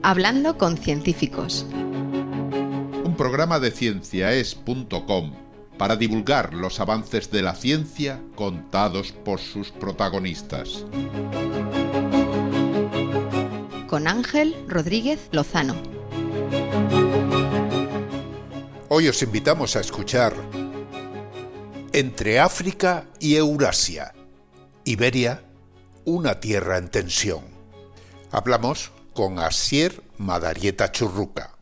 Hablando con científicos. Un programa de cienciaes.com para divulgar los avances de la ciencia contados por sus protagonistas. Con Ángel Rodríguez Lozano. Hoy os invitamos a escuchar Entre África y Eurasia, Iberia, una tierra en tensión. Hablamos con Asier Madarieta Churruca.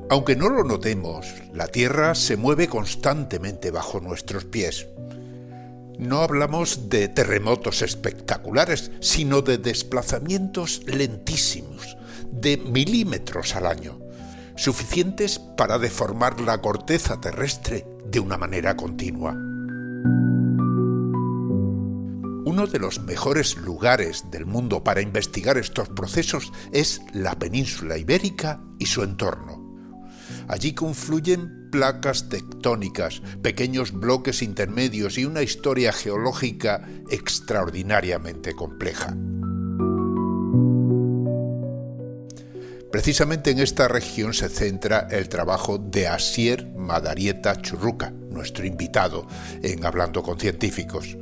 Aunque no lo notemos, la Tierra se mueve constantemente bajo nuestros pies. No hablamos de terremotos espectaculares, sino de desplazamientos lentísimos, de milímetros al año, suficientes para deformar la corteza terrestre de una manera continua. Uno de los mejores lugares del mundo para investigar estos procesos es la península ibérica y su entorno. Allí confluyen placas tectónicas, pequeños bloques intermedios y una historia geológica extraordinariamente compleja. Precisamente en esta región se centra el trabajo de Asier Madarieta Churruca, nuestro invitado en Hablando con Científicos.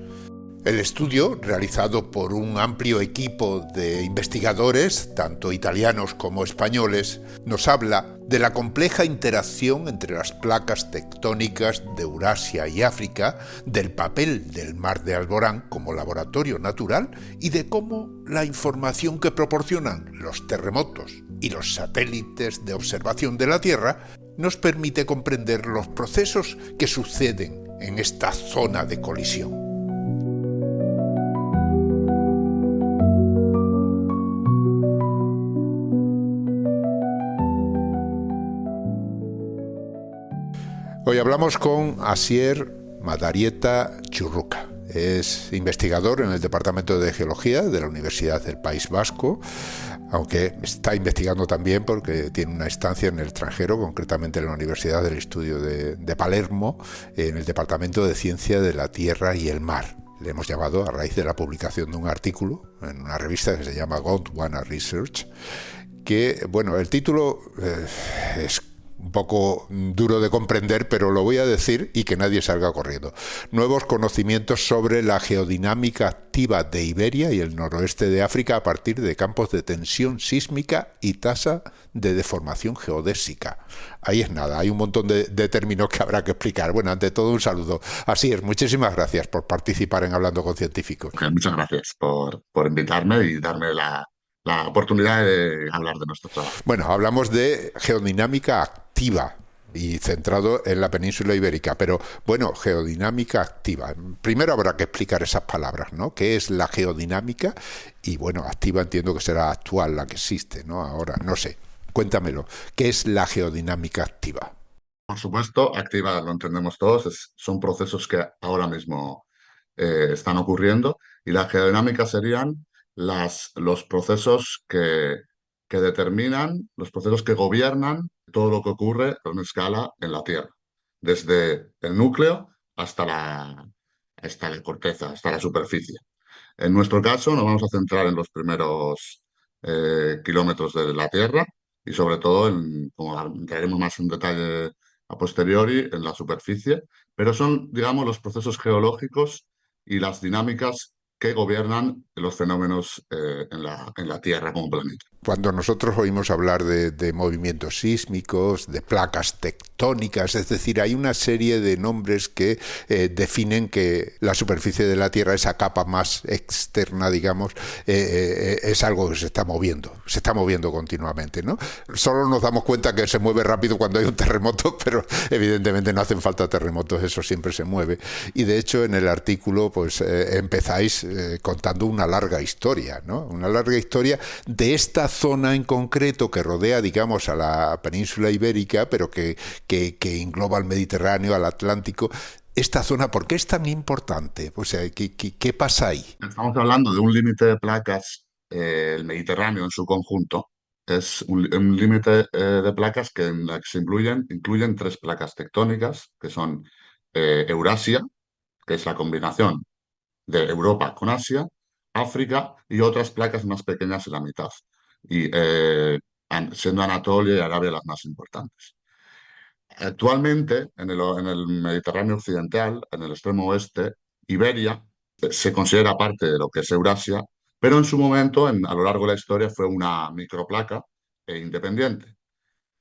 El estudio, realizado por un amplio equipo de investigadores, tanto italianos como españoles, nos habla de la compleja interacción entre las placas tectónicas de Eurasia y África, del papel del Mar de Alborán como laboratorio natural y de cómo la información que proporcionan los terremotos y los satélites de observación de la Tierra nos permite comprender los procesos que suceden en esta zona de colisión. Hoy hablamos con Asier Madarieta Churruca. Es investigador en el Departamento de Geología de la Universidad del País Vasco, aunque está investigando también porque tiene una estancia en el extranjero, concretamente en la Universidad del Estudio de Palermo, en el Departamento de Ciencia de la Tierra y el Mar. Le hemos llamado a raíz de la publicación de un artículo en una revista que se llama Gondwana Research, que, bueno, el título es un poco duro de comprender, pero lo voy a decir y que nadie salga corriendo. Nuevos conocimientos sobre la geodinámica activa de Iberia y el noroeste de África a partir de campos de tensión sísmica y tasa de deformación geodésica. Ahí es nada, hay un montón de términos que habrá que explicar. Bueno, ante todo un saludo. Así es, muchísimas gracias por participar en Hablando con Científicos. Okay, muchas gracias por invitarme y darme la oportunidad de hablar de nuestro trabajo. Bueno, hablamos de geodinámica activa y centrado en la península ibérica, pero bueno, geodinámica activa. Primero habrá que explicar esas palabras, ¿no? ¿Qué es la geodinámica? Y bueno, activa entiendo que será actual, la que existe, ¿no? Ahora, no sé, cuéntamelo. ¿Qué es la geodinámica activa? Por supuesto, activa lo entendemos todos, son procesos que ahora mismo están ocurriendo, y la geodinámica serían los procesos que determinan, los procesos que gobiernan todo lo que ocurre a una escala en la Tierra, desde el núcleo hasta la corteza, hasta la superficie. En nuestro caso nos vamos a centrar en los primeros kilómetros de la Tierra y sobre todo, como entraremos más en detalle a posteriori, en la superficie, pero son, digamos, los procesos geológicos y las dinámicas que gobiernan los fenómenos en la Tierra como planeta. Cuando nosotros oímos hablar de movimientos sísmicos, de placas tectónicas, es decir, hay una serie de nombres que definen que la superficie de la Tierra, esa capa más externa, digamos, es algo que se está moviendo continuamente, ¿no? Solo nos damos cuenta que se mueve rápido cuando hay un terremoto, pero evidentemente no hacen falta terremotos, eso siempre se mueve. Y de hecho en el artículo pues empezáis contando una larga historia, ¿no? Una larga historia de esta zona en concreto que rodea, digamos, a la península ibérica, pero que engloba al Mediterráneo, al Atlántico. Esta zona, ¿por qué es tan importante? O sea, ¿qué pasa ahí? Estamos hablando de un límite de placas, el Mediterráneo en su conjunto. Es un límite de placas en la que se incluyen tres placas tectónicas, que son Eurasia, que es la combinación de Europa con Asia, África y otras placas más pequeñas en la mitad, y siendo Anatolia y Arabia las más importantes. Actualmente, en el Mediterráneo occidental, en el extremo oeste, Iberia se considera parte de lo que es Eurasia, pero en su momento, a lo largo de la historia, fue una microplaca independiente.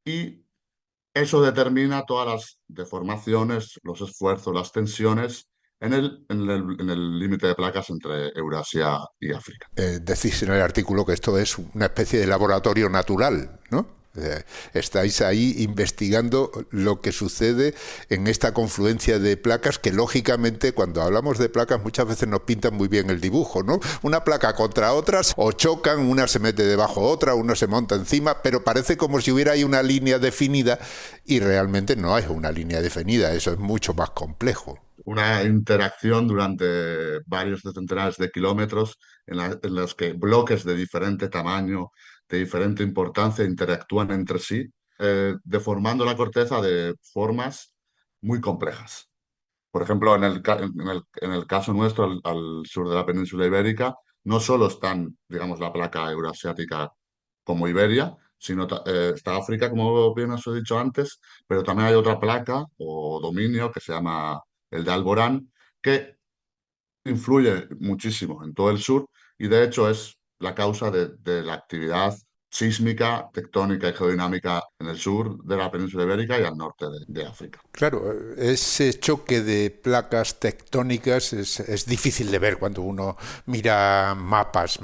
Y eso determina todas las deformaciones, los esfuerzos, las tensiones en el límite de placas entre Eurasia y África. Decís en el artículo que esto es una especie de laboratorio natural, ¿no? Estáis ahí investigando lo que sucede en esta confluencia de placas que lógicamente cuando hablamos de placas muchas veces nos pintan muy bien el dibujo, ¿no? Una placa contra otras o chocan, una se mete debajo de otra, una se monta encima, pero parece como si hubiera ahí una línea definida y realmente no es una línea definida, eso es mucho más complejo. Una interacción durante varios centenares de kilómetros en los que bloques de diferente tamaño, de diferente importancia, interactúan entre sí, deformando la corteza de formas muy complejas. Por ejemplo, en el caso nuestro, al sur de la península ibérica, no solo están, digamos, la placa euroasiática como Iberia, sino está África, como bien os he dicho antes, pero también hay otra placa o dominio que se llama el de Alborán, que influye muchísimo en todo el sur y de hecho es la causa de la actividad sísmica, tectónica y geodinámica en el sur de la península ibérica y al norte de África. Claro, ese choque de placas tectónicas es difícil de ver cuando uno mira mapas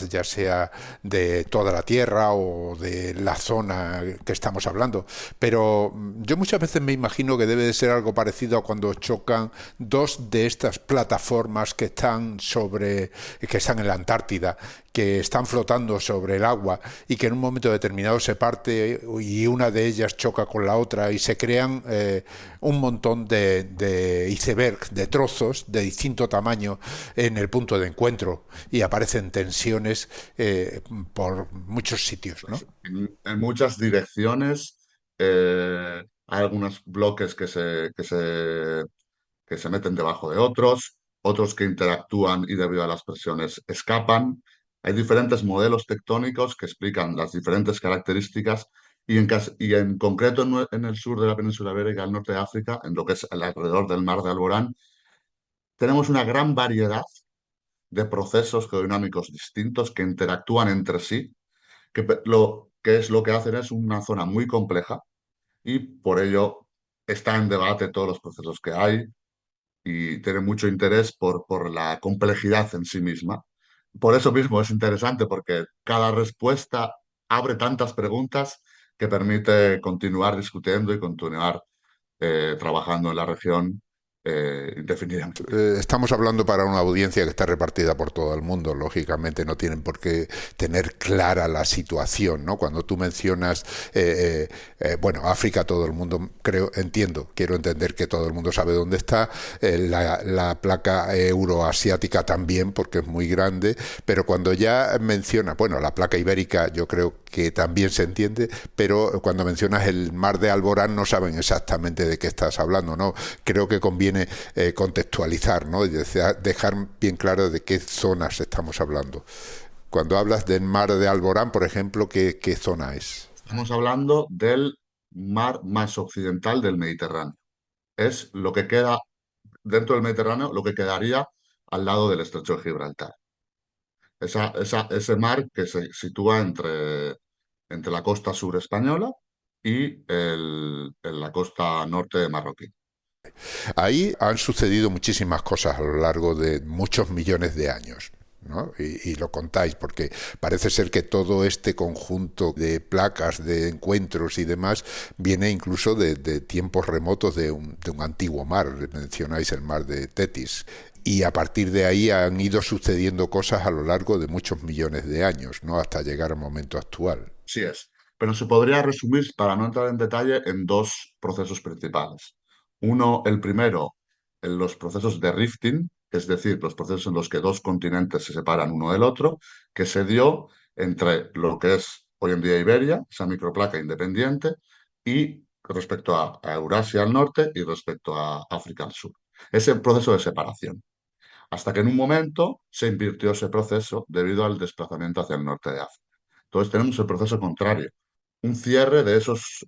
ya sea de toda la Tierra o de la zona que estamos hablando. Pero yo muchas veces me imagino que debe de ser algo parecido a cuando chocan dos de estas plataformas que están en la Antártida, que están flotando sobre el agua y que en un momento determinado se parte y una de ellas choca con la otra y se crean un montón de iceberg, de trozos de distinto tamaño en el punto de encuentro y aparecen tensiones por muchos sitios, ¿no? Pues, en muchas direcciones hay algunos bloques que se meten debajo de otros, otros que interactúan y debido a las presiones escapan. Hay diferentes modelos tectónicos que explican las diferentes características y en concreto en el sur de la península ibérica, al norte de África, en lo que es alrededor del mar de Alborán, tenemos una gran variedad de procesos geodinámicos distintos que interactúan entre sí, lo que es lo que hacen es una zona muy compleja y por ello está en debate todos los procesos que hay y tiene mucho interés por la complejidad en sí misma. Por eso mismo es interesante, porque cada respuesta abre tantas preguntas que permite continuar discutiendo y continuar trabajando en la región indefinidamente. Estamos hablando para una audiencia que está repartida por todo el mundo, lógicamente no tienen por qué tener clara la situación, ¿no? Cuando tú mencionas, bueno, África, todo el mundo, quiero entender que todo el mundo sabe dónde está, la placa euroasiática también, porque es muy grande, pero cuando ya mencionas, bueno, la placa ibérica yo creo que también se entiende, pero cuando mencionas el mar de Alborán no saben exactamente de qué estás hablando, ¿no? Creo que conviene contextualizar, ¿no? Y dejar bien claro de qué zonas estamos hablando. Cuando hablas del mar de Alborán, por ejemplo, ¿qué zona es? Estamos hablando del mar más occidental del Mediterráneo. Es lo que queda dentro del Mediterráneo, lo que quedaría al lado del estrecho de Gibraltar. Ese mar que se sitúa entre la costa sur española y en la costa norte de Marroquí. Ahí han sucedido muchísimas cosas a lo largo de muchos millones de años, ¿no? Y lo contáis, porque parece ser que todo este conjunto de placas, de encuentros y demás, viene incluso de tiempos remotos de un antiguo mar. Mencionáis el mar de Tetis. Y a partir de ahí han ido sucediendo cosas a lo largo de muchos millones de años, ¿no? Hasta llegar al momento actual. Sí es. Pero se podría resumir, para no entrar en detalle, en dos procesos principales. Uno, el primero, en los procesos de rifting, es decir, los procesos en los que dos continentes se separan uno del otro, que se dio entre lo que es hoy en día Iberia, esa microplaca independiente, y respecto a Eurasia al norte y respecto a África al sur. Ese proceso de separación. hasta que en un momento se invirtió ese proceso debido al desplazamiento hacia el norte de África. Entonces tenemos el proceso contrario, un cierre de esos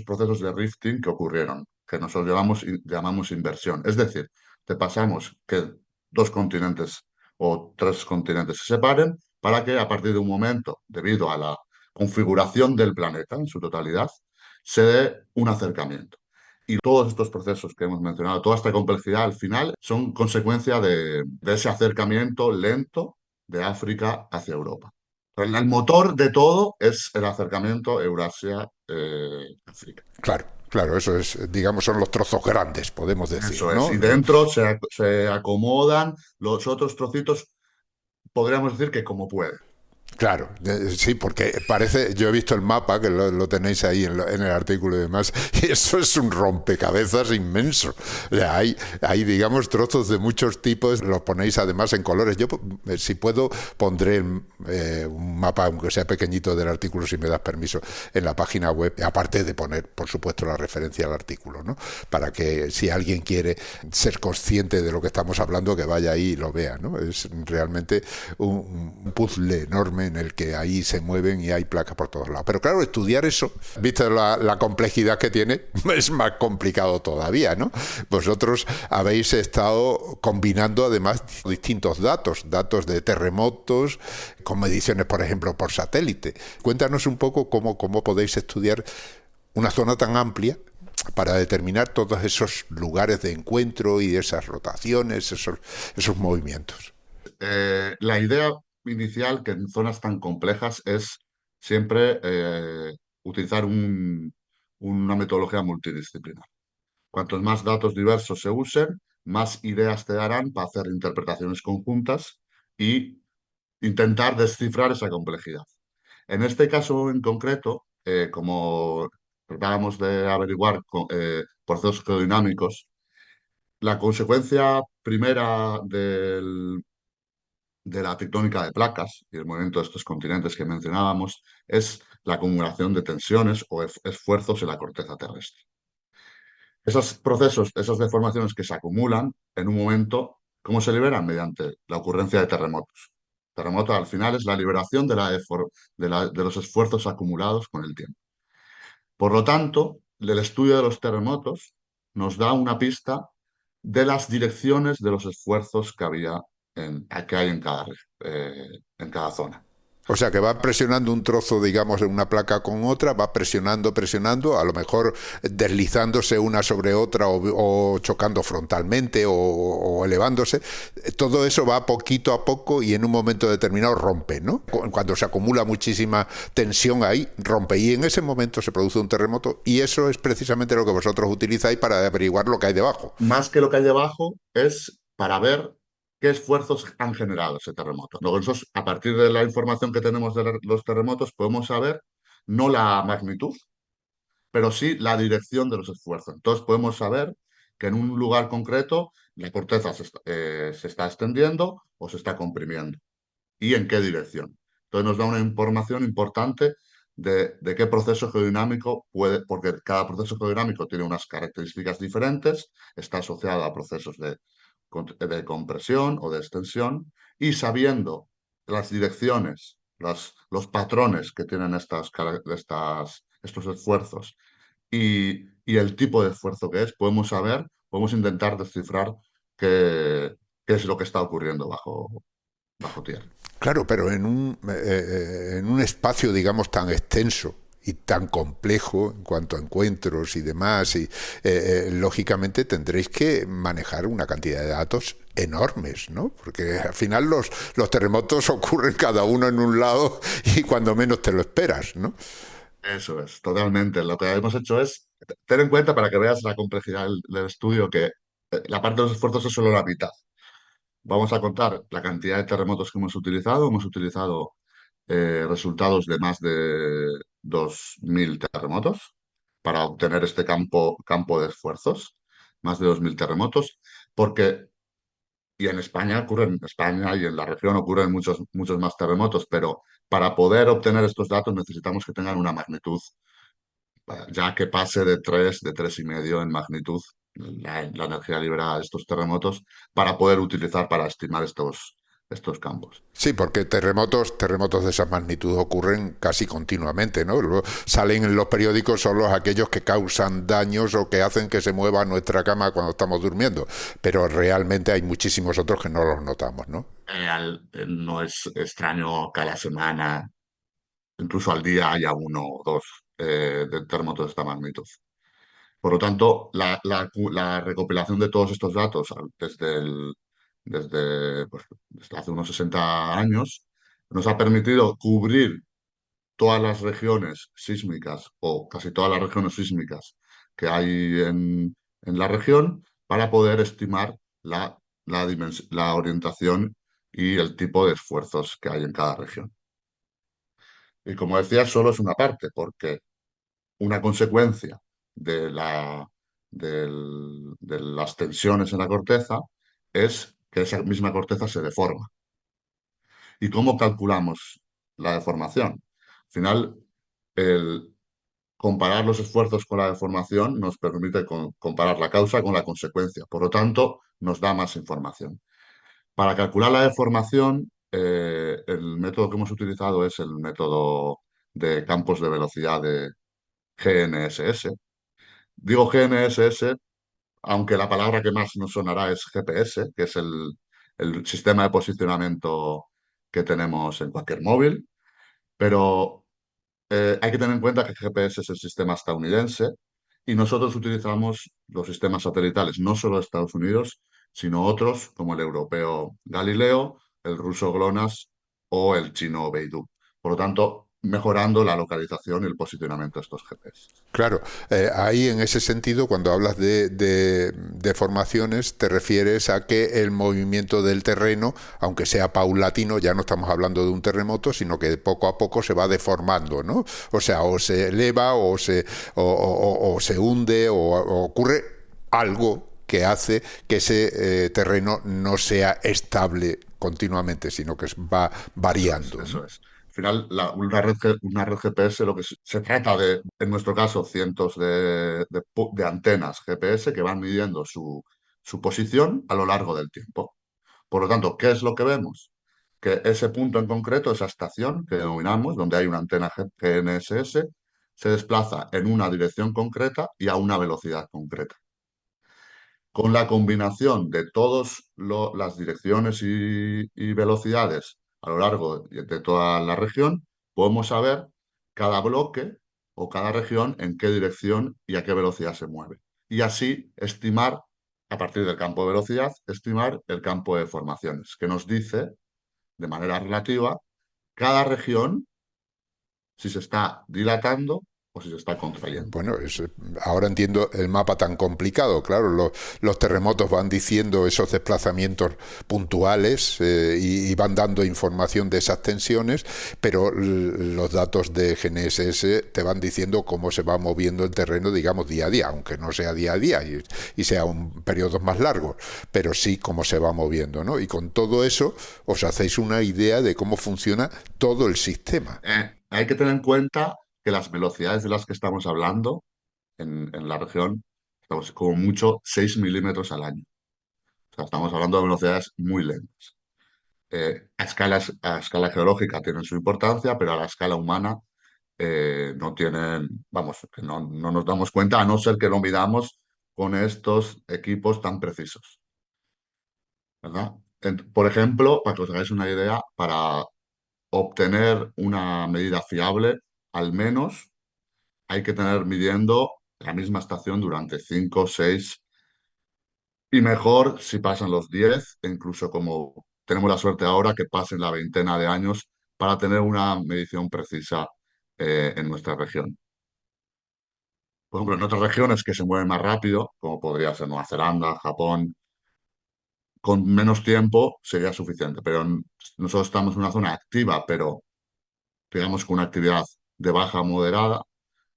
procesos de rifting que ocurrieron, que nosotros llamamos inversión. Es decir, te pasamos que dos continentes o tres continentes se separen para que a partir de un momento, debido a la configuración del planeta en su totalidad, se dé un acercamiento. Y todos estos procesos que hemos mencionado, toda esta complejidad al final son consecuencia de ese acercamiento lento de África hacia Europa. El motor de todo es el acercamiento Eurasia-África. Claro, claro, eso es, digamos, son los trozos grandes, podemos decir, Eso es. ¿no? Y dentro se acomodan los otros trocitos, podríamos decir que como puede. Claro, sí, porque parece, yo he visto el mapa, que lo tenéis ahí en el artículo y demás, y eso es un rompecabezas inmenso. O sea, hay, digamos, trozos de muchos tipos, los ponéis además en colores. Yo, si puedo, pondré un mapa, aunque sea pequeñito, del artículo, si me das permiso, en la página web, aparte de poner, por supuesto, la referencia al artículo, ¿no? Para que si alguien quiere ser consciente de lo que estamos hablando, que vaya ahí y lo vea, ¿no? Es realmente un puzzle enorme en el que ahí se mueven y hay placas por todos lados. Pero claro, estudiar eso, viste la complejidad que tiene, es más complicado todavía, ¿no? Vosotros habéis estado combinando además distintos datos de terremotos, con mediciones, por ejemplo, por satélite. Cuéntanos un poco cómo podéis estudiar una zona tan amplia para determinar todos esos lugares de encuentro y esas rotaciones, esos movimientos. La idea inicial que en zonas tan complejas es siempre utilizar una metodología multidisciplinar. Cuantos más datos diversos se usen, más ideas te darán para hacer interpretaciones conjuntas y intentar descifrar esa complejidad. En este caso en concreto, como tratábamos de averiguar procesos geodinámicos, la consecuencia primera de la tectónica de placas y el movimiento de estos continentes que mencionábamos es la acumulación de tensiones o esfuerzos en la corteza terrestre. Esos procesos, esas deformaciones que se acumulan en un momento, ¿cómo se liberan? Mediante la ocurrencia de terremotos. Terremoto al final es la liberación de los esfuerzos acumulados con el tiempo. Por lo tanto, el estudio de los terremotos nos da una pista de las direcciones de los esfuerzos que hay en cada zona. O sea, que va presionando un trozo, digamos, de una placa con otra, va presionando, a lo mejor deslizándose una sobre otra o chocando frontalmente o elevándose. Todo eso va poquito a poco y en un momento determinado rompe, ¿no? Cuando se acumula muchísima tensión ahí, rompe. Y en ese momento se produce un terremoto y eso es precisamente lo que vosotros utilizáis para averiguar lo que hay debajo. Más que lo que hay debajo es para ver qué esfuerzos han generado ese terremoto. Nosotros, a partir de la información que tenemos de los terremotos, podemos saber no la magnitud, pero sí la dirección de los esfuerzos. Entonces podemos saber que en un lugar concreto la corteza se está extendiendo o se está comprimiendo y en qué dirección. Entonces nos da una información importante de qué proceso geodinámico puede, porque cada proceso geodinámico tiene unas características diferentes, está asociado a procesos de compresión o de extensión, y las direcciones, los patrones que tienen estos esfuerzos y el tipo de esfuerzo que es, podemos intentar descifrar qué es lo que está ocurriendo bajo tierra. Claro, pero en un espacio, digamos, tan extenso y tan complejo en cuanto a encuentros y demás, y lógicamente tendréis que manejar una cantidad de datos enormes, ¿no? Porque al final los terremotos ocurren cada uno en un lado y cuando menos te lo esperas, ¿no? Eso es, totalmente. Lo que hemos hecho es tener en cuenta para que veas la complejidad del estudio que la parte de los esfuerzos es solo la mitad. Vamos a contar la cantidad de terremotos que hemos utilizado. Hemos utilizado resultados de más de 2.000 terremotos para obtener este campo de esfuerzos, más de 2.000 terremotos, porque, y en España y en la región ocurren muchos más terremotos, pero para poder obtener estos datos necesitamos que tengan una magnitud, ya que pase de 3,5 en magnitud la energía liberada de estos terremotos para poder utilizar para estimar estos campos. Sí, porque terremotos de esa magnitud ocurren casi continuamente, ¿no? Salen en los periódicos solo aquellos que causan daños o que hacen que se mueva nuestra cama cuando estamos durmiendo, pero realmente hay muchísimos otros que no los notamos, ¿no? No es extraño que a la semana, incluso al día, haya uno o dos de terremotos de esta magnitud. Por lo tanto, la recopilación de todos estos datos desde hace unos 60 años nos ha permitido cubrir todas las regiones sísmicas o casi todas las regiones sísmicas que hay en la región para poder estimar la orientación y el tipo de esfuerzos que hay en cada región. Y como decía, solo es una parte, porque una consecuencia de de las tensiones en la corteza es que esa misma corteza se deforma. ¿Y cómo calculamos la deformación? Al final, el comparar los esfuerzos con la deformación nos permite comparar la causa con la consecuencia. Por lo tanto, nos da más información. Para calcular la deformación, el método que hemos utilizado es el método de campos de velocidad de GNSS. Digo GNSS, aunque la palabra que más nos sonará es GPS, que es el sistema de posicionamiento que tenemos en cualquier móvil, pero hay que tener en cuenta que GPS es el sistema estadounidense y nosotros utilizamos los sistemas satelitales no solo de Estados Unidos, sino otros como el europeo Galileo, el ruso GLONASS o el chino Beidou. Por lo tanto, mejorando la localización y el posicionamiento de estos GPS. Claro, ahí en ese sentido, cuando hablas de formaciones, te refieres a que el movimiento del terreno, aunque sea paulatino, ya no estamos hablando de un terremoto, sino que poco a poco se va deformando, ¿no? O sea, o se eleva o se hunde o ocurre algo que hace que ese terreno no sea estable continuamente, sino que va variando, Eso ¿no? es. Al final, una red GPS, lo que se trata de, en nuestro caso, cientos de antenas GPS que van midiendo su posición a lo largo del tiempo. Por lo tanto, ¿qué es lo que vemos? Que ese punto en concreto, esa estación que denominamos, donde hay una antena GNSS, se desplaza en una dirección concreta y a una velocidad concreta. Con la combinación de todas las direcciones y velocidades a lo largo de toda la región, podemos saber cada bloque o cada región en qué dirección y a qué velocidad se mueve. Y así estimar, a partir del campo de velocidad, estimar el campo de formaciones, que nos dice, de manera relativa, cada región si se está dilatando o si se está contrayendo. Bueno, ahora entiendo el mapa tan complicado. Claro, los terremotos van diciendo esos desplazamientos puntuales y van dando información de esas tensiones, pero los datos de GNSS te van diciendo cómo se va moviendo el terreno, digamos, día a día, aunque no sea día a día y sea un periodos más largos, pero sí cómo se va moviendo, ¿no? Y con todo eso os hacéis una idea de cómo funciona todo el sistema. Hay que tener en cuenta que las velocidades de las que estamos hablando en la región, estamos como mucho 6 milímetros al año. O sea, estamos hablando de velocidades muy lentas. A escala geológica tienen su importancia, pero a la escala humana no tienen, vamos, que no nos damos cuenta, a no ser que lo midamos con estos equipos tan precisos, ¿verdad? Por ejemplo, para que os hagáis una idea, para obtener una medida fiable, al menos hay que tener midiendo la misma estación durante 5, 6 y mejor si pasan los 10, e incluso como tenemos la suerte ahora que pasen la veintena de años para tener una medición precisa en nuestra región. Por ejemplo, en otras regiones que se mueven más rápido, como podría ser Nueva Zelanda, Japón, con menos tiempo sería suficiente, pero nosotros estamos en una zona activa, pero digamos con una actividad de baja a moderada.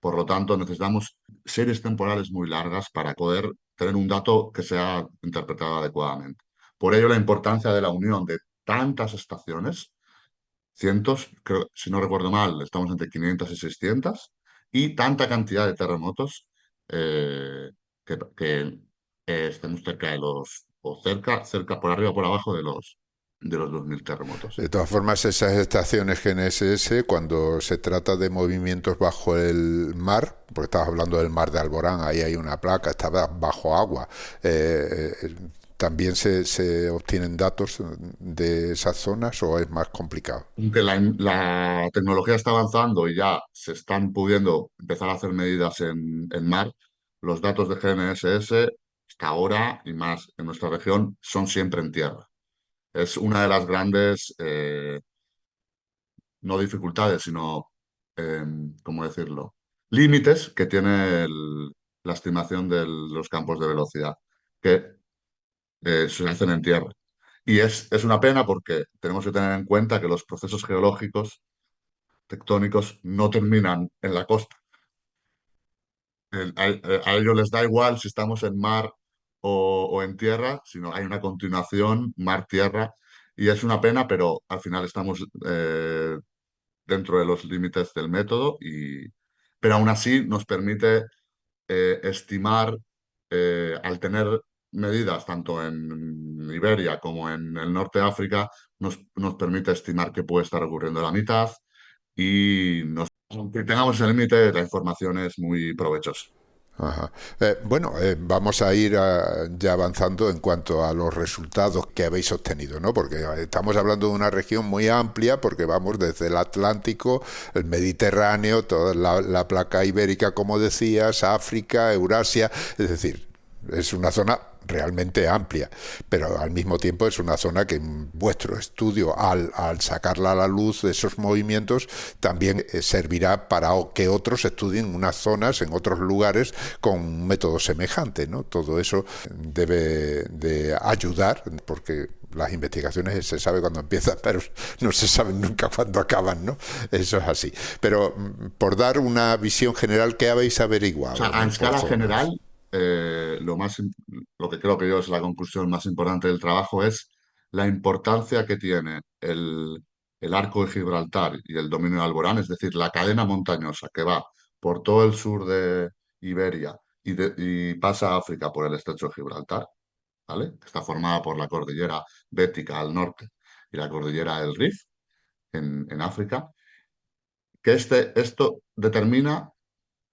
Por lo tanto, necesitamos series temporales muy largas para poder tener un dato que sea interpretado adecuadamente. Por ello, la importancia de la unión de tantas estaciones, cientos, creo, si no recuerdo mal, estamos entre 500 y 600, y tanta cantidad de terremotos eh, que estemos cerca de los, o cerca por arriba o por abajo de los 2000 terremotos. De todas formas, esas estaciones GNSS, cuando se trata de movimientos bajo el mar, porque estabas hablando del mar de Alborán, ahí hay una placa, está bajo agua, ¿también se obtienen datos de esas zonas o es más complicado? Aunque la tecnología está avanzando y ya se están pudiendo empezar a hacer medidas en mar, los datos de GNSS hasta ahora y más en nuestra región son siempre en tierra. Es una de las grandes, no dificultades, sino, ¿cómo decirlo? Límites que tiene la estimación de los campos de velocidad, que se hacen en tierra. Y es una pena porque tenemos que tener en cuenta que los procesos geológicos tectónicos no terminan en la costa. A ellos les da igual si estamos en mar o en tierra, sino hay una continuación mar-tierra. Y es una pena, pero al final estamos dentro de los límites del método, pero aún así nos permite estimar, al tener medidas tanto en Iberia como en el norte de África, nos permite estimar que puede estar ocurriendo la mitad y aunque tengamos el límite, la información es muy provechosa. Ajá. Vamos a ir ya avanzando en cuanto a los resultados que habéis obtenido, ¿no? Porque estamos hablando de una región muy amplia, porque vamos desde el Atlántico, el Mediterráneo, toda la placa ibérica, como decías, África, Eurasia, es decir, es una zona realmente amplia, pero al mismo tiempo es una zona que en vuestro estudio, al sacarla a la luz de esos movimientos, también servirá para que otros estudien unas zonas en otros lugares con un método semejante, ¿no? Todo eso debe de ayudar, porque las investigaciones se sabe cuándo empiezan, pero no se sabe nunca cuándo acaban, ¿no? Eso es así. Pero por dar una visión general, ¿qué habéis averiguado? O sea, a escala general, lo que creo que yo es la conclusión más importante del trabajo es la importancia que tiene el arco de Gibraltar y el dominio de Alborán, es decir, la cadena montañosa que va por todo el sur de Iberia y pasa a África por el estrecho de Gibraltar, ¿vale? Que está formada por la cordillera Bética al norte y la cordillera del Rif en África, que esto determina,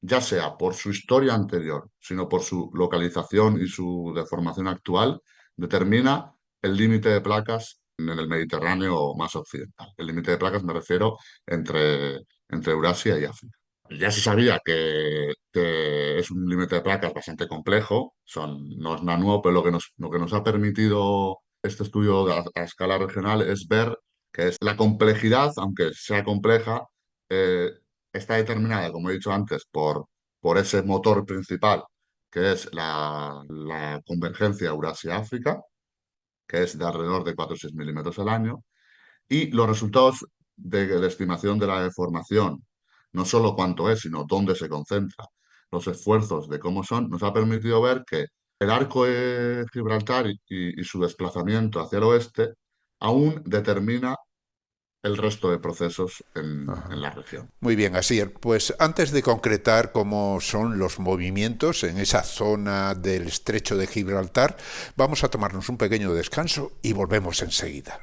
ya sea por su historia anterior, sino por su localización y su deformación actual, determina el límite de placas en el Mediterráneo más occidental. El límite de placas me refiero entre Eurasia y África. Ya se sabía que es un límite de placas bastante complejo, no es nada nuevo, pero lo que nos ha permitido este estudio a escala regional es ver que es la complejidad, aunque sea compleja, eh, está determinada, como he dicho antes, por ese motor principal, que es la convergencia Eurasia-África, que es de alrededor de 4 o 6 milímetros al año, y los resultados de la estimación de la deformación, no solo cuánto es, sino dónde se concentra, los esfuerzos de cómo son, nos ha permitido ver que el arco de Gibraltar y su desplazamiento hacia el oeste aún determina el resto de procesos en la región. Muy bien, Asier. Pues antes de concretar cómo son los movimientos en esa zona del estrecho de Gibraltar, vamos a tomarnos un pequeño descanso y volvemos enseguida.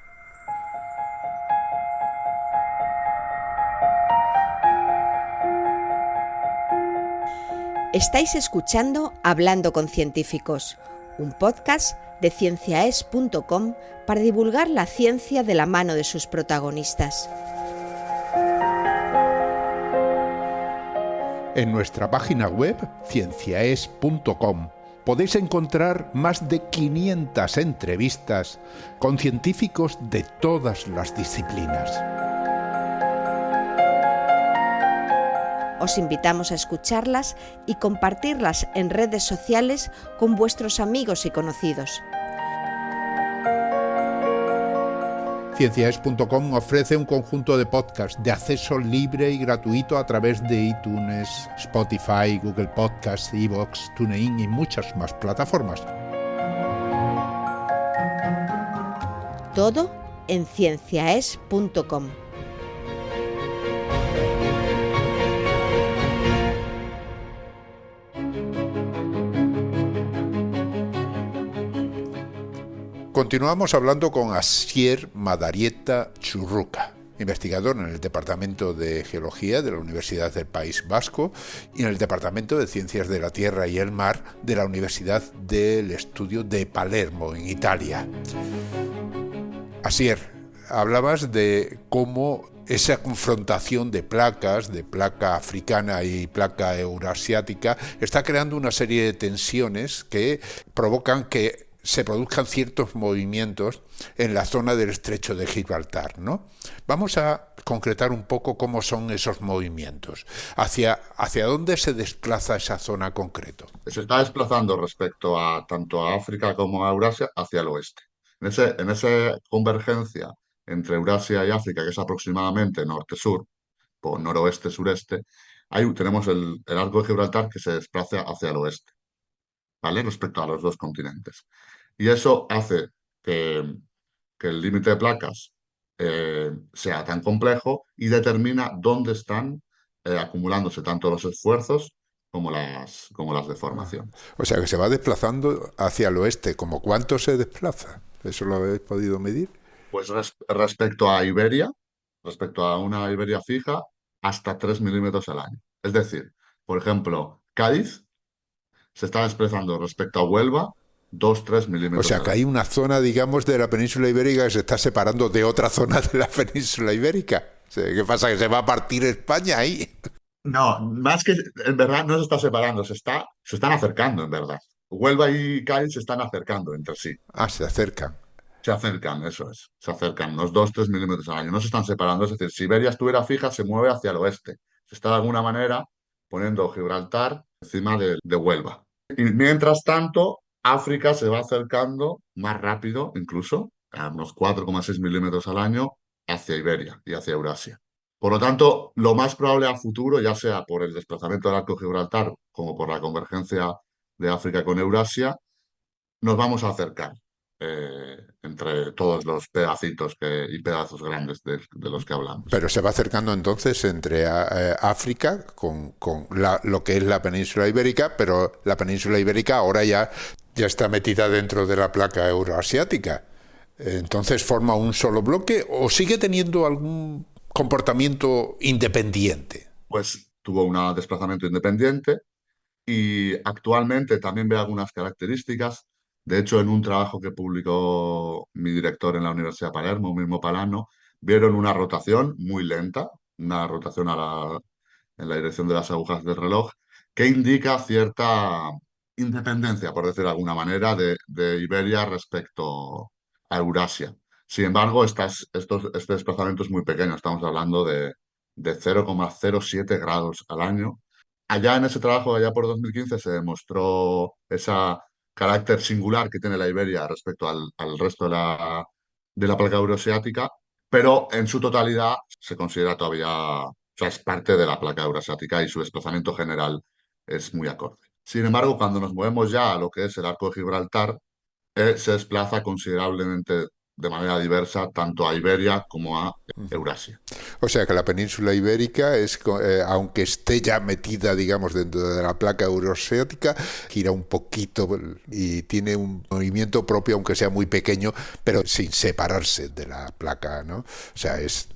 Estáis escuchando Hablando con Científicos, un podcast de cienciaes.com para divulgar la ciencia de la mano de sus protagonistas. En nuestra página web, cienciaes.com, podéis encontrar más de 500 entrevistas con científicos de todas las disciplinas. Os invitamos a escucharlas y compartirlas en redes sociales con vuestros amigos y conocidos. Cienciaes.com ofrece un conjunto de podcasts de acceso libre y gratuito a través de iTunes, Spotify, Google Podcasts, iVoox, TuneIn y muchas más plataformas. Todo en cienciaes.com. Continuamos hablando con Asier Madarieta Churruca, investigador en el Departamento de Geología de la Universidad del País Vasco y en el Departamento de Ciencias de la Tierra y el Mar de la Universidad del Estudio de Palermo, en Italia. Asier, hablabas de cómo esa confrontación de placas, de placa africana y placa eurasiática, está creando una serie de tensiones que provocan que se produzcan ciertos movimientos en la zona del estrecho de Gibraltar, ¿no? Vamos a concretar un poco cómo son esos movimientos. ¿Hacia dónde se desplaza esa zona concreto? Se está desplazando respecto a tanto a África como a Eurasia hacia el oeste. En esa convergencia entre Eurasia y África, que es aproximadamente norte-sur, o noroeste-sureste, ahí tenemos el arco de Gibraltar que se desplaza hacia el oeste, ¿vale? Respecto a los dos continentes. Y eso hace que el límite de placas sea tan complejo y determina dónde están acumulándose tanto los esfuerzos como las deformaciones. O sea que se va desplazando hacia el oeste. ¿Cómo cuánto se desplaza? ¿Eso lo habéis podido medir? Pues respecto a Iberia, respecto a una Iberia fija, hasta 3 milímetros al año. Es decir, por ejemplo, Cádiz se está desplazando respecto a Huelva 2-3 O milímetros sea al que hay año. una zona, digamos, de la península ibérica que se está separando de otra zona de la península ibérica. O sea, ¿qué pasa? ¿Que se va a partir España ahí? No, más que en verdad no se está separando, se están acercando en verdad. Huelva y Cádiz se están acercando entre sí. Ah, se acercan. Se acercan, eso es. Se acercan unos 2-3 milímetros al año. No se están separando. Es decir, si Iberia estuviera fija, se mueve hacia el oeste. Se está de alguna manera poniendo Gibraltar encima de Huelva. Y mientras tanto, África se va acercando más rápido, incluso, a unos 4,6 milímetros al año, hacia Iberia y hacia Eurasia. Por lo tanto, lo más probable a futuro, ya sea por el desplazamiento del arco de Gibraltar como por la convergencia de África con Eurasia, nos vamos a acercar entre todos los pedacitos y pedazos grandes de los que hablamos. Pero se va acercando entonces entre África con lo que es la península ibérica, pero la península ibérica ahora ya está metida dentro de la placa euroasiática. Entonces forma un solo bloque o sigue teniendo algún comportamiento independiente. Pues tuvo un desplazamiento independiente y actualmente también ve algunas características. De hecho, en un trabajo que publicó mi director en la Universidad de Palermo, mismo Palano, vieron una rotación muy lenta, una rotación en la dirección de las agujas del reloj, que indica cierta independencia, por decir de alguna manera, de Iberia respecto a Eurasia. Sin embargo, este desplazamiento es muy pequeño, estamos hablando de 0,07 grados al año. Allá en ese trabajo, allá por 2015, se demostró ese carácter singular que tiene la Iberia respecto al resto de la placa euroasiática, pero en su totalidad se considera todavía, o sea, es parte de la placa euroasiática y su desplazamiento general es muy acorde. Sin embargo, cuando nos movemos ya a lo que es el arco de Gibraltar, se desplaza considerablemente de manera diversa tanto a Iberia como a Eurasia. O sea que la península ibérica es, aunque esté ya metida, digamos, dentro de la placa euroasiática, gira un poquito y tiene un movimiento propio, aunque sea muy pequeño, pero sin separarse de la placa, ¿no? O sea, es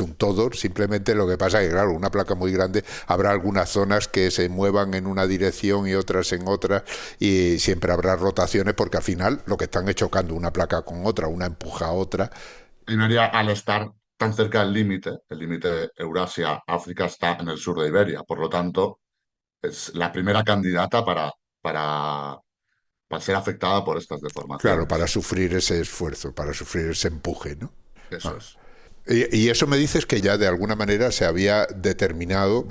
un todo, simplemente lo que pasa es que, claro, una placa muy grande, habrá algunas zonas que se muevan en una dirección y otras en otra, y siempre habrá rotaciones porque al final lo que están es chocando una placa con otra, una empuja a otra. Iberia, al estar tan cerca del límite, el límite Eurasia-África está en el sur de Iberia, por lo tanto, es la primera candidata para ser afectada por estas Claro, para deformaciones. sufrir ese esfuerzo, para sufrir ese empuje, ¿no? Eso Ah. es. Y eso me dices que ya de alguna manera se había determinado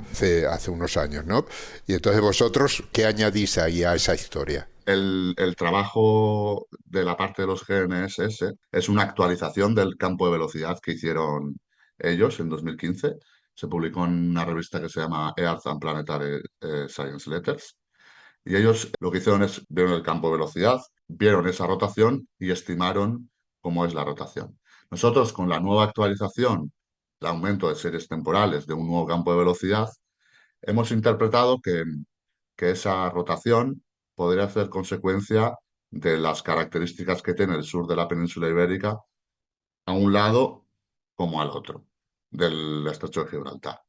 hace unos años, ¿no? Y entonces vosotros, ¿qué añadís ahí a esa historia? El trabajo de la parte de los GNSS es una actualización del campo de velocidad que hicieron ellos en 2015. Se publicó en una revista que se llama Earth and Planetary Science Letters. Y ellos lo que hicieron es, vieron el campo de velocidad, vieron esa rotación y estimaron cómo es la rotación. Nosotros, con la nueva actualización, el aumento de series temporales de un nuevo campo de velocidad, hemos interpretado que esa rotación podría ser consecuencia de las características que tiene el sur de la península ibérica a un lado como al otro del estrecho de Gibraltar.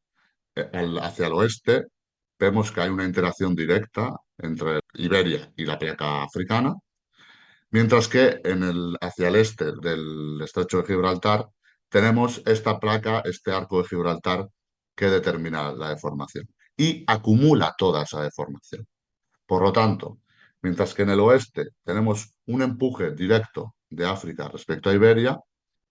Hacia el oeste vemos que hay una interacción directa entre Iberia y la placa africana, mientras que hacia el este del estrecho de Gibraltar tenemos esta placa, este arco de Gibraltar que determina la deformación y acumula toda esa deformación. Por lo tanto, mientras que en el oeste tenemos un empuje directo de África respecto a Iberia,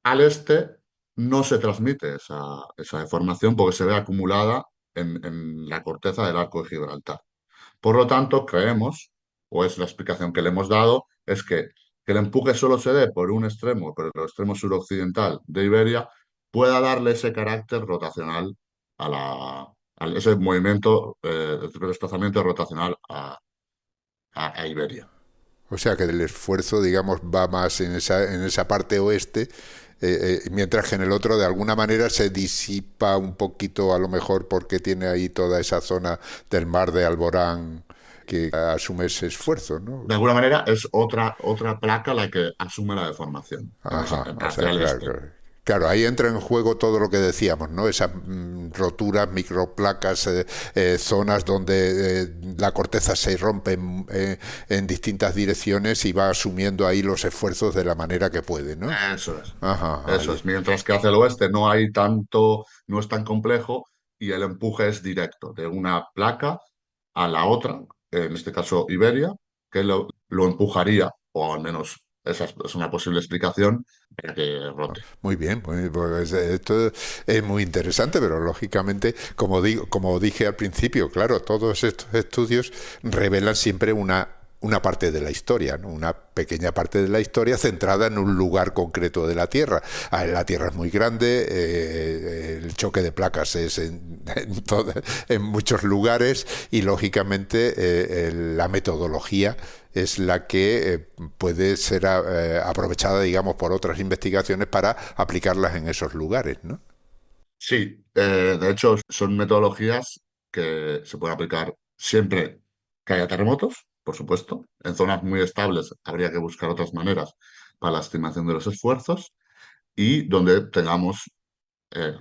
al este no se transmite esa deformación porque se ve acumulada en la corteza del arco de Gibraltar. Por lo tanto, creemos, o es la explicación que le hemos dado, es que el empuje solo se dé por un extremo, por el extremo suroccidental de Iberia, pueda darle ese carácter rotacional a ese movimiento, de desplazamiento rotacional a Iberia. O sea que el esfuerzo, digamos, va más en esa parte oeste, mientras que en el otro de alguna manera se disipa un poquito, a lo mejor porque tiene ahí toda esa zona del mar de Alborán que asume ese esfuerzo, ¿no? De alguna manera es otra placa la que asume la deformación Ajá, o sea, hacia el claro, este. claro. Claro, ahí entra en juego todo lo que decíamos, ¿no? Esas roturas, microplacas, zonas donde la corteza se rompe en distintas direcciones y va asumiendo ahí los esfuerzos de la manera que puede, ¿no? Eso es. Ajá, Eso ahí. es. Mientras que hacia el oeste no hay tanto, no es tan complejo y el empuje es directo de una placa a la otra, en este caso Iberia, que lo empujaría, o al menos esa es una posible explicación, para que rote. Muy bien, pues esto es muy interesante, pero lógicamente, como dije al principio, claro, todos estos estudios revelan siempre una parte de la historia, ¿no? Una pequeña parte de la historia centrada en un lugar concreto de la Tierra. La Tierra es muy grande, el choque de placas es en muchos lugares y lógicamente la metodología es la que puede ser aprovechada, digamos, por otras investigaciones para aplicarlas en esos lugares, ¿no? Sí, de hecho son metodologías que se pueden aplicar siempre que haya terremotos, por supuesto. En zonas muy estables habría que buscar otras maneras para la estimación de los esfuerzos y donde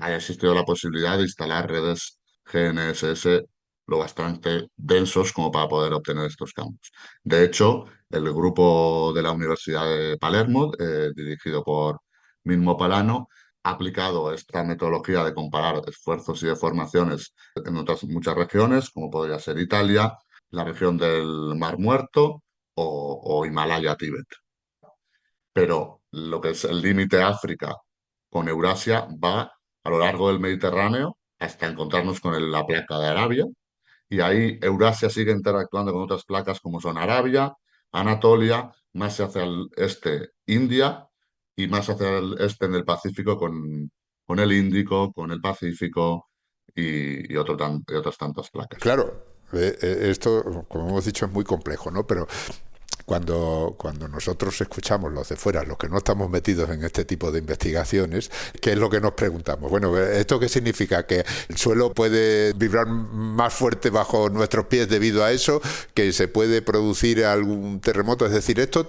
haya existido la posibilidad de instalar redes GNSS lo bastante densos como para poder obtener estos campos. De hecho, el grupo de la Universidad de Palermo, dirigido por Mimmo Palano, ha aplicado esta metodología de comparar esfuerzos y deformaciones en otras muchas regiones, como podría ser Italia, la región del Mar Muerto o Himalaya, Tíbet. Pero lo que es el límite África con Eurasia va a lo largo del Mediterráneo hasta encontrarnos con la placa de Arabia. Y ahí Eurasia sigue interactuando con otras placas como son Arabia, Anatolia, más hacia el este India y más hacia el este en el Pacífico con el Índico, con el Pacífico y y otras tantas placas. Claro, esto, como hemos dicho, es muy complejo, ¿no? Pero cuando nosotros escuchamos los de fuera, los que no estamos metidos en este tipo de investigaciones, ¿qué es lo que nos preguntamos? Bueno, ¿esto qué significa? ¿Que el suelo puede vibrar más fuerte bajo nuestros pies debido a eso? ¿Que se puede producir algún terremoto? Es decir, estos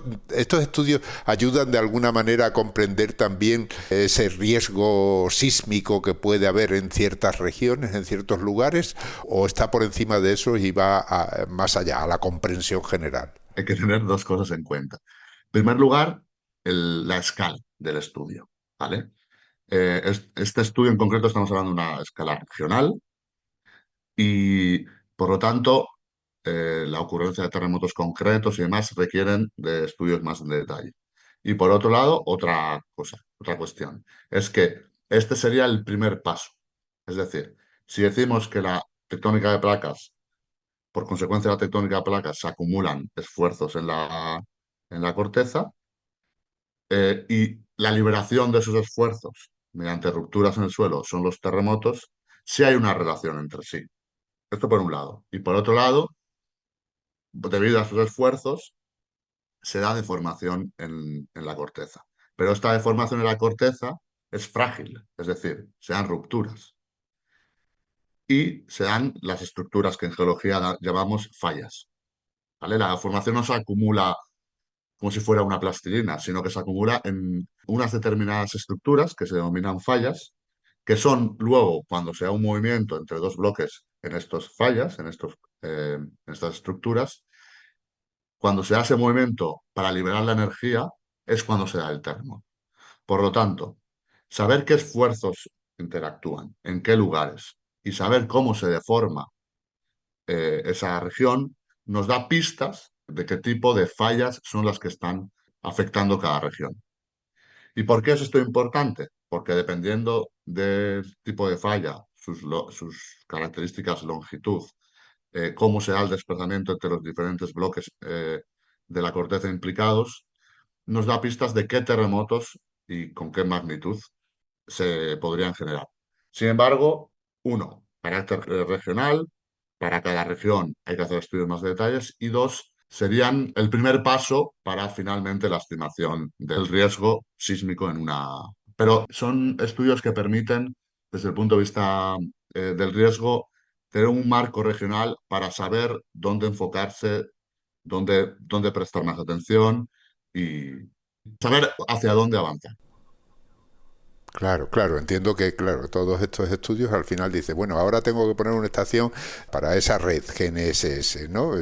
estudios ayudan de alguna manera a comprender también ese riesgo sísmico que puede haber en ciertas regiones, en ciertos lugares, o está por encima de eso y va más allá, a la comprensión general. Hay que tener dos cosas en cuenta. En primer lugar, la escala del estudio, ¿vale? Este estudio en concreto estamos hablando de una escala regional y, por lo tanto, la ocurrencia de terremotos concretos y demás requieren de estudios más en detalle. Y por otro lado, otra cosa, otra cuestión, es que este sería el primer paso. Es decir, si decimos que la tectónica de placas, por consecuencia de la tectónica de placas, se acumulan esfuerzos en la corteza, y la liberación de esos esfuerzos mediante rupturas en el suelo son los terremotos, sí hay una relación entre sí. Esto por un lado. Y por otro lado, debido a esos esfuerzos, se da deformación en la corteza. Pero esta deformación en la corteza es frágil, es decir, se dan rupturas. Y se dan las estructuras que en geología llamamos fallas. ¿Vale? La deformación no se acumula como si fuera una plastilina, sino que se acumula en unas determinadas estructuras que se denominan fallas, que son luego, cuando se da un movimiento entre dos bloques en estos fallas, en estas estructuras, cuando se hace movimiento para liberar la energía, es cuando se da el terremoto. Por lo tanto, saber qué esfuerzos interactúan, en qué lugares, y saber cómo se deforma esa región, nos da pistas de qué tipo de fallas son las que están afectando cada región. ¿Y por qué es esto importante? Porque dependiendo del tipo de falla, sus características, longitud, cómo se da el desplazamiento entre los diferentes bloques de la corteza implicados, nos da pistas de qué terremotos y con qué magnitud se podrían generar. Sin embargo, uno, carácter regional, para cada región hay que hacer estudios más de detalles, y dos, serían el primer paso para finalmente la estimación del riesgo sísmico en una... Pero son estudios que permiten, desde el punto de vista del riesgo, tener un marco regional para saber dónde enfocarse, dónde prestar más atención y saber hacia dónde avanzar. Claro, claro, entiendo que, claro, todos estos estudios al final dicen, bueno, ahora tengo que poner una estación para esa red GNSS, ¿no?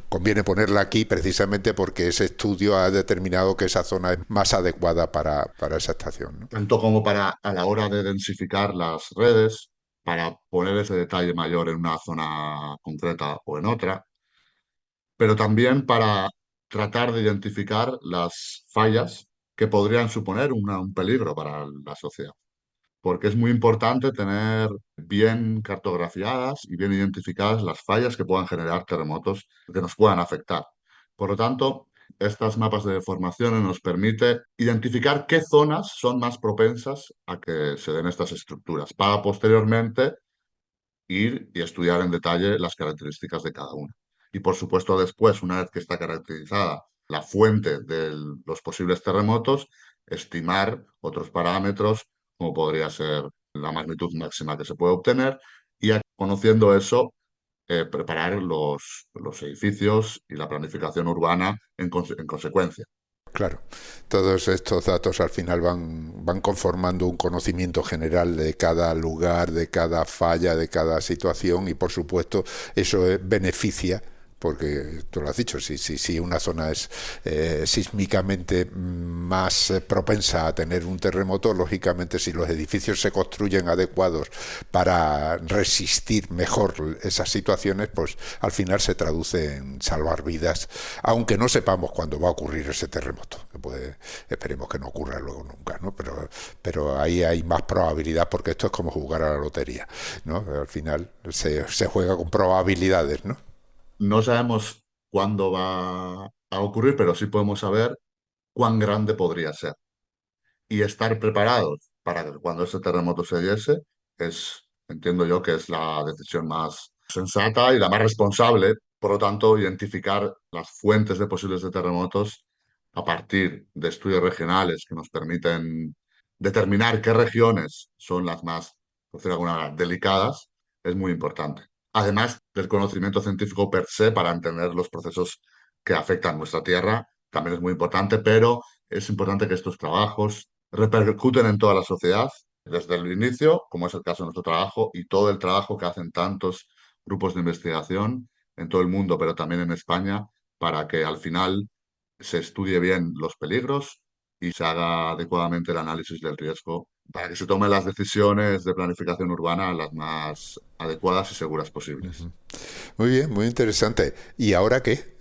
Conviene ponerla aquí precisamente porque ese estudio ha determinado que esa zona es más adecuada para esa estación, ¿no? Tanto como para a la hora de densificar las redes, para poner ese detalle mayor en una zona concreta o en otra, pero también para tratar de identificar las fallas que podrían suponer un peligro para la sociedad. Porque es muy importante tener bien cartografiadas y bien identificadas las fallas que puedan generar terremotos que nos puedan afectar. Por lo tanto, estas mapas de deformaciones nos permite identificar qué zonas son más propensas a que se den estas estructuras, para posteriormente ir y estudiar en detalle las características de cada una. Y por supuesto, después, una vez que está caracterizada la fuente de los posibles terremotos, estimar otros parámetros, como podría ser la magnitud máxima que se puede obtener, y conociendo eso, preparar los edificios y la planificación urbana en consecuencia. Claro, todos estos datos al final van conformando un conocimiento general de cada lugar, de cada falla, de cada situación y por supuesto eso beneficia porque tú lo has dicho, si una zona es sísmicamente más propensa a tener un terremoto, lógicamente si los edificios se construyen adecuados para resistir mejor esas situaciones, pues al final se traduce en salvar vidas, aunque no sepamos cuándo va a ocurrir ese terremoto, que esperemos que no ocurra luego nunca, ¿no? Pero ahí hay más probabilidad porque esto es como jugar a la lotería, ¿no? Al final se juega con probabilidades, ¿no? No sabemos cuándo va a ocurrir, pero sí podemos saber cuán grande podría ser. Y estar preparados para que cuando ese terremoto se diese entiendo yo que es la decisión más sensata y la más responsable. Por lo tanto, identificar las fuentes de posibles de terremotos a partir de estudios regionales que nos permiten determinar qué regiones son las más, por decirlo de alguna manera, delicadas, es muy importante. Además del conocimiento científico per se para entender los procesos que afectan nuestra Tierra, también es muy importante, pero es importante que estos trabajos repercuten en toda la sociedad desde el inicio, como es el caso de nuestro trabajo, y todo el trabajo que hacen tantos grupos de investigación en todo el mundo, pero también en España, para que al final se estudie bien los peligros y se haga adecuadamente el análisis del riesgo para que se tomen las decisiones de planificación urbana las más adecuadas y seguras posibles. Muy bien, muy interesante. ¿Y ahora qué?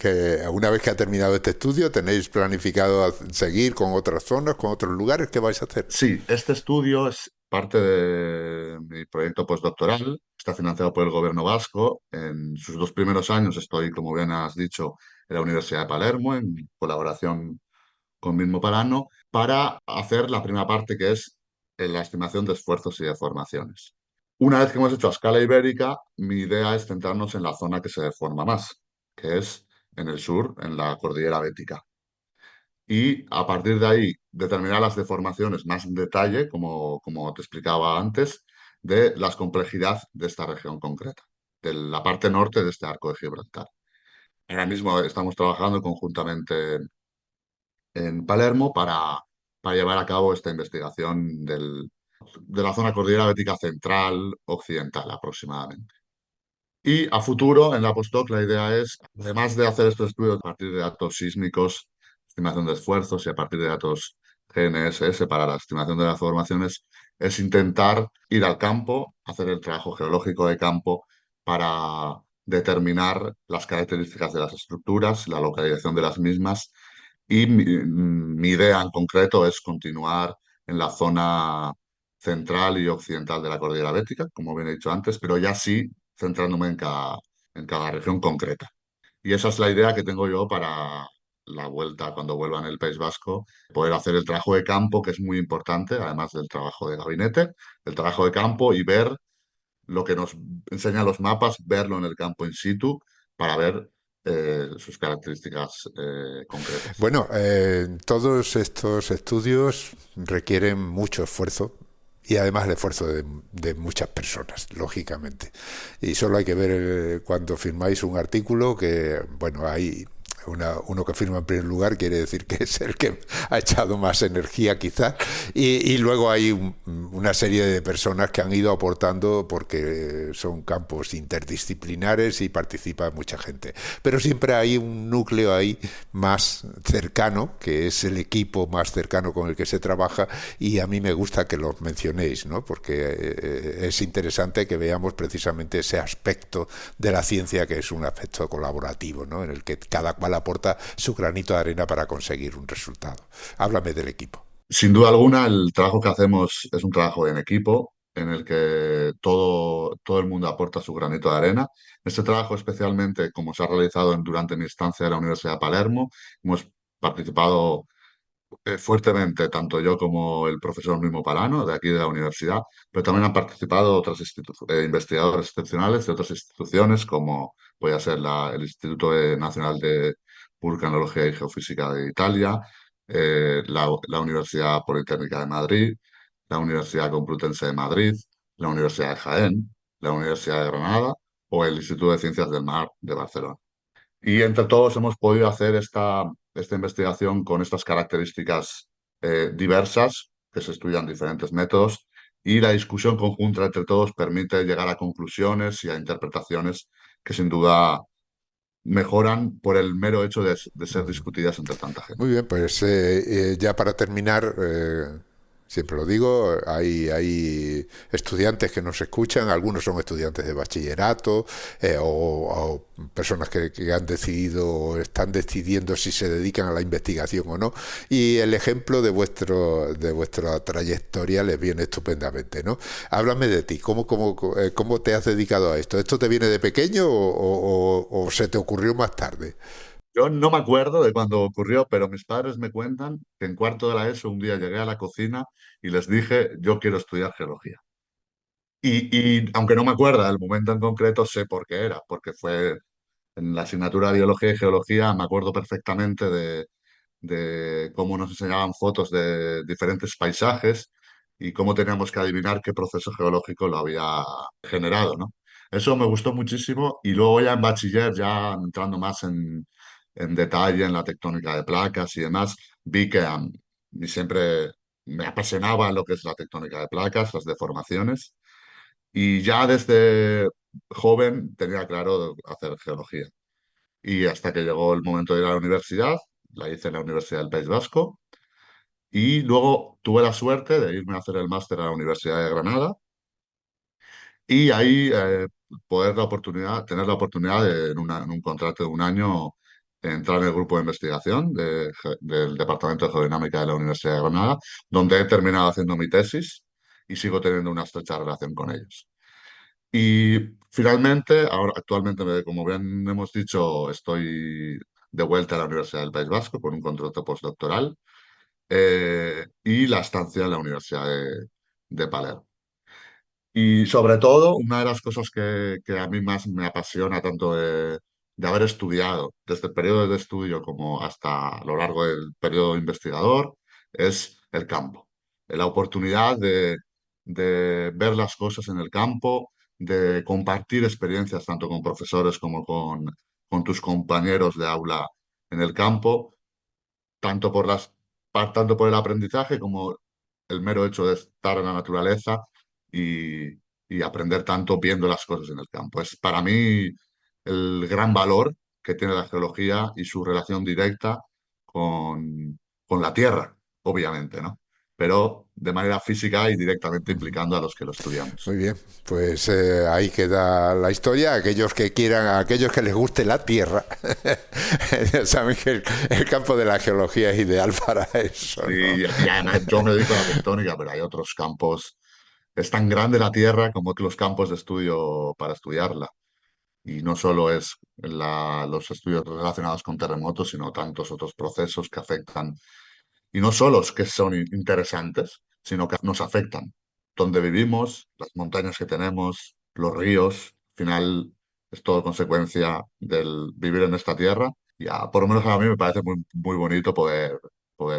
Que una vez que ha terminado este estudio, ¿tenéis planificado seguir con otras zonas, con otros lugares? ¿Qué vais a hacer? Sí, este estudio es parte de mi proyecto postdoctoral. Está financiado por el gobierno vasco. En sus 2 primeros años estoy, como bien has dicho, en la Universidad de Palermo, en colaboración con Mismo Palano, para hacer la primera parte, que es la estimación de esfuerzos y deformaciones. Una vez que hemos hecho a escala ibérica, mi idea es centrarnos en la zona que se deforma más, que es en el sur, en la cordillera bética, y a partir de ahí determinar las deformaciones más en detalle, como te explicaba antes, de la complejidad de esta región concreta, de la parte norte de este arco de Gibraltar. Ahora mismo estamos trabajando conjuntamente en Palermo para llevar a cabo esta investigación de la zona cordillera bética central occidental aproximadamente. Y a futuro, en la postdoc, la idea es, además de hacer estos estudios a partir de datos sísmicos, estimación de esfuerzos y a partir de datos GNSS para la estimación de las formaciones, es intentar ir al campo, hacer el trabajo geológico de campo para determinar las características de las estructuras, la localización de las mismas. Y mi idea en concreto es continuar en la zona central y occidental de la cordillera bética, como bien he dicho antes, pero ya sí centrándome en cada región concreta. Y esa es la idea que tengo yo para la vuelta, cuando vuelva en el País Vasco, poder hacer el trabajo de campo, que es muy importante, además del trabajo de gabinete, el trabajo de campo y ver lo que nos enseñan los mapas, verlo en el campo in situ para ver sus características concretas. Bueno, todos estos estudios requieren mucho esfuerzo y además el esfuerzo de muchas personas, lógicamente. Y solo hay que ver cuando firmáis un artículo que, bueno, hay uno que firma en primer lugar quiere decir que es el que ha echado más energía quizás y luego hay una serie de personas que han ido aportando porque son campos interdisciplinares y participa mucha gente, pero siempre hay un núcleo ahí más cercano que es el equipo más cercano con el que se trabaja y a mí me gusta que los mencionéis, ¿no? Porque es interesante que veamos precisamente ese aspecto de la ciencia que es un aspecto colaborativo, ¿no? En el que cada cual aporta su granito de arena para conseguir un resultado. Háblame del equipo. Sin duda alguna, el trabajo que hacemos es un trabajo en equipo en el que todo el mundo aporta su granito de arena. Este trabajo, especialmente como se ha realizado durante mi estancia en la Universidad de Palermo, hemos participado fuertemente, tanto yo como el profesor Mimo Palano, de aquí de la universidad, pero también han participado otros investigadores excepcionales de otras instituciones, como puede ser el Instituto Nacional de Vulcanología y Geofísica de Italia, la Universidad Politécnica de Madrid, la Universidad Complutense de Madrid, la Universidad de Jaén, la Universidad de Granada o el Instituto de Ciencias del Mar de Barcelona. Y entre todos hemos podido hacer esta investigación con estas características diversas, que se estudian diferentes métodos, y la discusión conjunta entre todos permite llegar a conclusiones y a interpretaciones que sin duda mejoran por el mero hecho de ser discutidas entre tanta gente. Muy bien, pues ya para terminar, siempre lo digo, hay estudiantes que nos escuchan, algunos son estudiantes de bachillerato o personas que han decidido o están decidiendo si se dedican a la investigación o no, y el ejemplo de vuestra trayectoria les viene estupendamente, ¿no? Háblame de ti, ¿cómo te has dedicado a esto? ¿Esto te viene de pequeño o se te ocurrió más tarde? Yo no me acuerdo de cuándo ocurrió, pero mis padres me cuentan que en cuarto de la ESO un día llegué a la cocina y les dije, yo quiero estudiar geología. Y aunque no me acuerdo del momento en concreto, sé por qué era, porque fue en la asignatura de biología y geología, me acuerdo perfectamente de cómo nos enseñaban fotos de diferentes paisajes y cómo teníamos que adivinar qué proceso geológico lo había generado, ¿no? Eso me gustó muchísimo y luego ya en bachiller, ya entrando más en detalle en la tectónica de placas y demás, vi que a mí siempre me apasionaba lo que es la tectónica de placas, las deformaciones, y ya desde joven tenía claro hacer geología. Y hasta que llegó el momento de ir a la universidad, la hice en la Universidad del País Vasco, y luego tuve la suerte de irme a hacer el máster a la Universidad de Granada, y ahí tener la oportunidad de, en un contrato de un año, entrar en el grupo de investigación del Departamento de Geodinámica de la Universidad de Granada, donde he terminado haciendo mi tesis y sigo teniendo una estrecha relación con ellos. Y finalmente, ahora actualmente, como bien hemos dicho, estoy de vuelta a la Universidad del País Vasco con un contrato postdoctoral y la estancia en la Universidad de Palermo. Y sobre todo, una de las cosas que a mí más me apasiona, tanto de haber estudiado desde el periodo de estudio como hasta a lo largo del periodo investigador, es el campo. La oportunidad de ver las cosas en el campo, de compartir experiencias tanto con profesores como con tus compañeros de aula en el campo, tanto tanto por el aprendizaje como el mero hecho de estar en la naturaleza y aprender tanto viendo las cosas en el campo. Es para mí el gran valor que tiene la geología y su relación directa con la Tierra, obviamente, ¿no? Pero de manera física y directamente implicando a los que lo estudiamos. Muy bien, pues ahí queda la historia. Aquellos que quieran, aquellos que les guste la Tierra, saben que el campo de la geología es ideal para eso, Sí, ¿no? y además yo me dedico a la tectónica, pero hay otros campos. Es tan grande la Tierra como los campos de estudio para estudiarla. Y no solo es los estudios relacionados con terremotos, sino tantos otros procesos que afectan, y no solo es que son interesantes, sino que nos afectan. Donde vivimos, las montañas que tenemos, los ríos, al final es todo consecuencia del vivir en esta tierra. Y por lo menos a mí me parece muy, muy bonito poder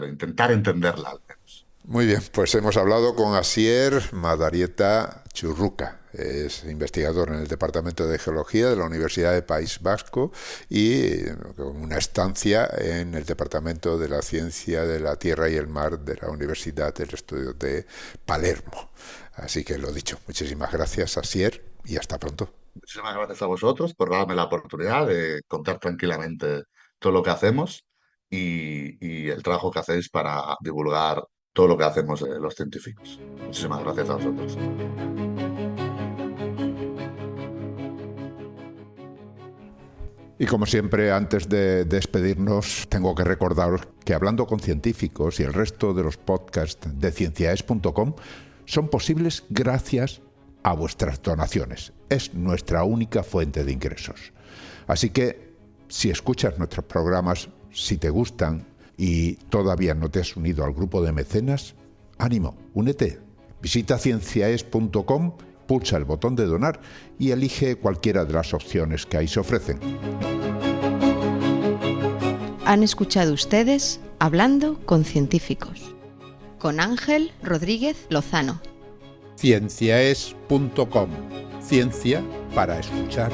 intentar entenderla al menos. Muy bien, pues hemos hablado con Asier Madarieta Churruca. Es investigador en el Departamento de Geología de la Universidad del País Vasco y con una estancia en el Departamento de la Ciencia de la Tierra y el Mar de la Universidad del Estudio de Palermo. Así que lo dicho, muchísimas gracias, Asier, y hasta pronto. Muchísimas gracias a vosotros por darme la oportunidad de contar tranquilamente todo lo que hacemos y el trabajo que hacéis para divulgar todo lo que hacemos los científicos. Muchísimas gracias a vosotros. Y como siempre, antes de despedirnos, tengo que recordaros que Hablando con Científicos y el resto de los podcasts de cienciaes.com son posibles gracias a vuestras donaciones. Es nuestra única fuente de ingresos. Así que, si escuchas nuestros programas, si te gustan y todavía no te has unido al grupo de mecenas, ánimo, únete. Visita cienciaes.com, pulsa el botón de donar y elige cualquiera de las opciones que ahí se ofrecen. Han escuchado ustedes Hablando con Científicos, con Ángel Rodríguez Lozano. Cienciaes.com. Ciencia para escuchar.